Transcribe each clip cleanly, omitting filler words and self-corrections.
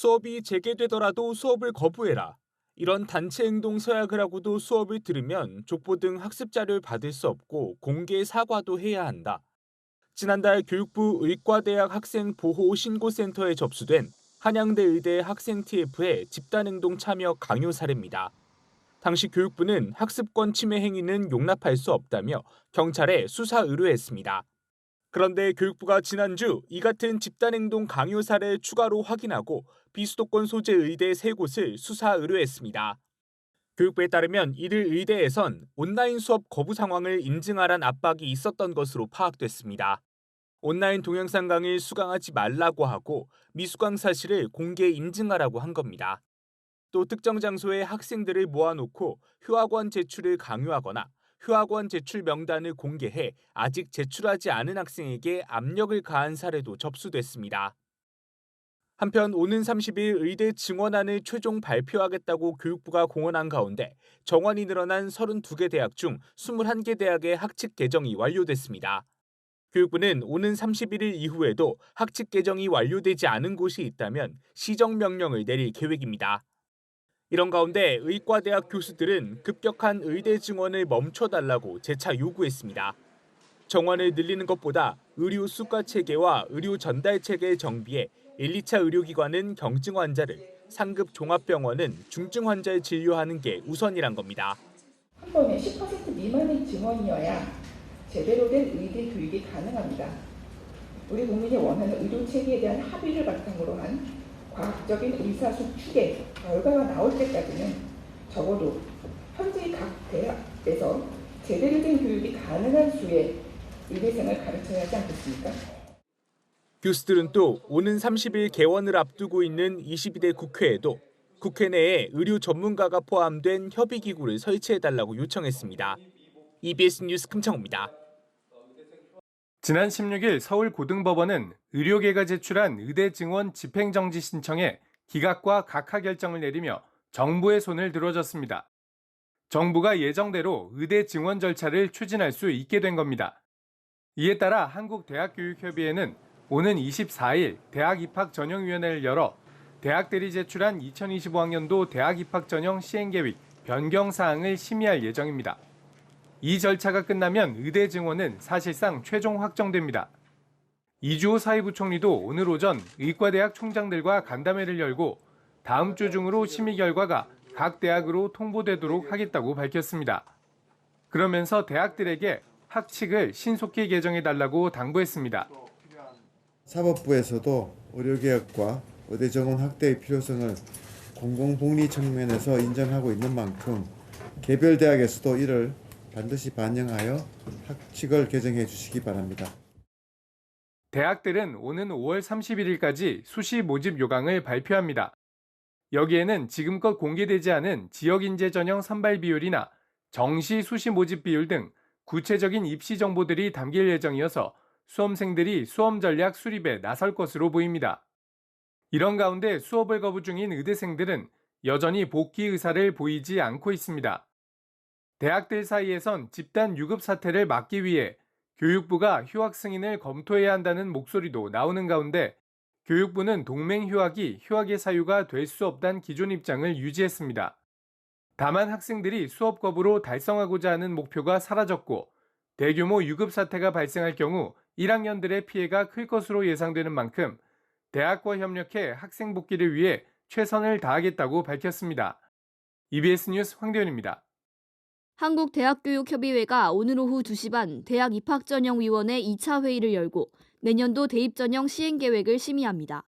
수업이 재개되더라도 수업을 거부해라. 이런 단체 행동 서약을 하고도 수업을 들으면 족보 등 학습 자료를 받을 수 없고 공개 사과도 해야 한다. 지난달 교육부 의과대학 학생보호신고센터에 접수된 한양대 의대 학생 TF의 집단행동 참여 강요 사례입니다. 당시 교육부는 학습권 침해 행위는 용납할 수 없다며 경찰에 수사 의뢰했습니다. 그런데 교육부가 지난주 이 같은 집단행동 강요 사례를 추가로 확인하고 비수도권 소재 의대 3곳을 수사 의뢰했습니다. 교육부에 따르면 이들 의대에선 온라인 수업 거부 상황을 인증하란 압박이 있었던 것으로 파악됐습니다. 온라인 동영상 강의를 수강하지 말라고 하고 미수강 사실을 공개 인증하라고 한 겁니다. 또 특정 장소에 학생들을 모아놓고 휴학원 제출을 강요하거나 휴학원 제출 명단을 공개해 아직 제출하지 않은 학생에게 압력을 가한 사례도 접수됐습니다. 한편 오는 30일 의대 증원안을 최종 발표하겠다고 교육부가 공언한 가운데 정원이 늘어난 32개 대학 중 21개 대학의 학칙 개정이 완료됐습니다. 교육부는 오는 31일 이후에도 학칙 개정이 완료되지 않은 곳이 있다면 시정명령을 내릴 계획입니다. 이런 가운데 의과대학 교수들은 급격한 의대 증원을 멈춰달라고 재차 요구했습니다. 정원을 늘리는 것보다 의료 수가 체계와 의료 전달 체계 정비에 1, 2차 의료기관은 경증 환자를, 상급 종합병원은 중증 환자를 진료하는 게 우선이란 겁니다. 한 번에 10% 미만의 증원이어야 제대로 된 의대 교육이 가능합니다. 우리 국민이 원하는 의료 체계에 대한 합의를 바탕으로 한 과학적인 의사소축의 결과가 나올 때까지는 적어도 현재 각 대학에서 제대로 된 교육이 가능한 수의 의대생을 가르쳐야 하지 않겠습니까? 교수들은 또 오는 30일 개원을 앞두고 있는 22대 국회에도 국회 내에 의료 전문가가 포함된 협의기구를 설치해달라고 요청했습니다. EBS 뉴스 금창호입니다. 지난 16일 서울고등법원은 의료계가 제출한 의대 증원 집행정지 신청에 기각과 각하 결정을 내리며 정부의 손을 들어줬습니다. 정부가 예정대로 의대 증원 절차를 추진할 수 있게 된 겁니다. 이에 따라 한국대학교육협의회는 오는 24일 대학 입학 전형위원회를 열어 대학들이 제출한 2025학년도 대학 입학 전형 시행계획 변경 사항을 심의할 예정입니다. 이 절차가 끝나면 의대 증원은 사실상 최종 확정됩니다. 이주호 사회부총리도 오늘 오전 의과대학 총장들과 간담회를 열고 다음 주 중으로 심의 결과가 각 대학으로 통보되도록 하겠다고 밝혔습니다. 그러면서 대학들에게 학칙을 신속히 개정해달라고 당부했습니다. 사법부에서도 의료개혁과 의대 정원 확대의 필요성을 공공복리 측면에서 인정하고 있는 만큼 개별 대학에서도 이를 반드시 반영하여 학칙을 개정해 주시기 바랍니다. 대학들은 오는 5월 31일까지 수시 모집 요강을 발표합니다. 여기에는 지금껏 공개되지 않은 지역인재 전형 선발 비율이나 정시 수시 모집 비율 등 구체적인 입시 정보들이 담길 예정이어서 수험생들이 수험 전략 수립에 나설 것으로 보입니다. 이런 가운데 수업을 거부 중인 의대생들은 여전히 복귀 의사를 보이지 않고 있습니다. 대학들 사이에선 집단 유급 사태를 막기 위해 교육부가 휴학 승인을 검토해야 한다는 목소리도 나오는 가운데 교육부는 동맹 휴학이 휴학의 사유가 될 수 없다는 기존 입장을 유지했습니다. 다만 학생들이 수업 거부로 달성하고자 하는 목표가 사라졌고 대규모 유급 사태가 발생할 경우 1학년들의 피해가 클 것으로 예상되는 만큼 대학과 협력해 학생 복귀를 위해 최선을 다하겠다고 밝혔습니다. EBS 뉴스 황대현입니다. 한국대학교육협의회가 오늘 오후 2시 반 대학 입학전형위원회 2차 회의를 열고 내년도 대입전형 시행계획을 심의합니다.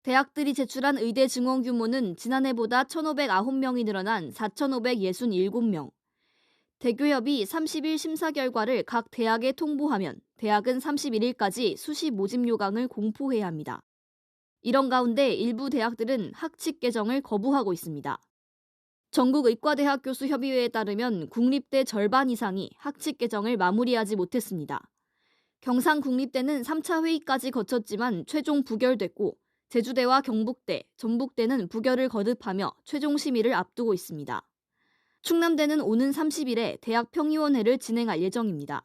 대학들이 제출한 의대 증원 규모는 지난해보다 1,509명이 늘어난 4,567명. 대교협이 30일 심사 결과를 각 대학에 통보하면 대학은 31일까지 수시 모집 요강을 공포해야 합니다. 이런 가운데 일부 대학들은 학칙 개정을 거부하고 있습니다. 전국의과대학 교수협의회에 따르면 국립대 절반 이상이 학칙 개정을 마무리하지 못했습니다. 경상국립대는 3차 회의까지 거쳤지만 최종 부결됐고 제주대와 경북대, 전북대는 부결을 거듭하며 최종 심의를 앞두고 있습니다. 충남대는 오는 30일에 대학평의원회를 진행할 예정입니다.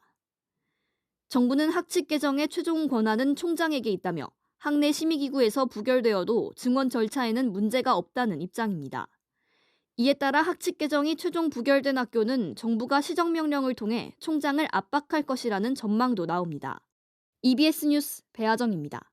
정부는 학칙 개정의 최종 권한은 총장에게 있다며 학내 심의기구에서 부결되어도 증원 절차에는 문제가 없다는 입장입니다. 이에 따라 학칙 개정이 최종 부결된 학교는 정부가 시정명령을 통해 총장을 압박할 것이라는 전망도 나옵니다. EBS 뉴스 배아정입니다.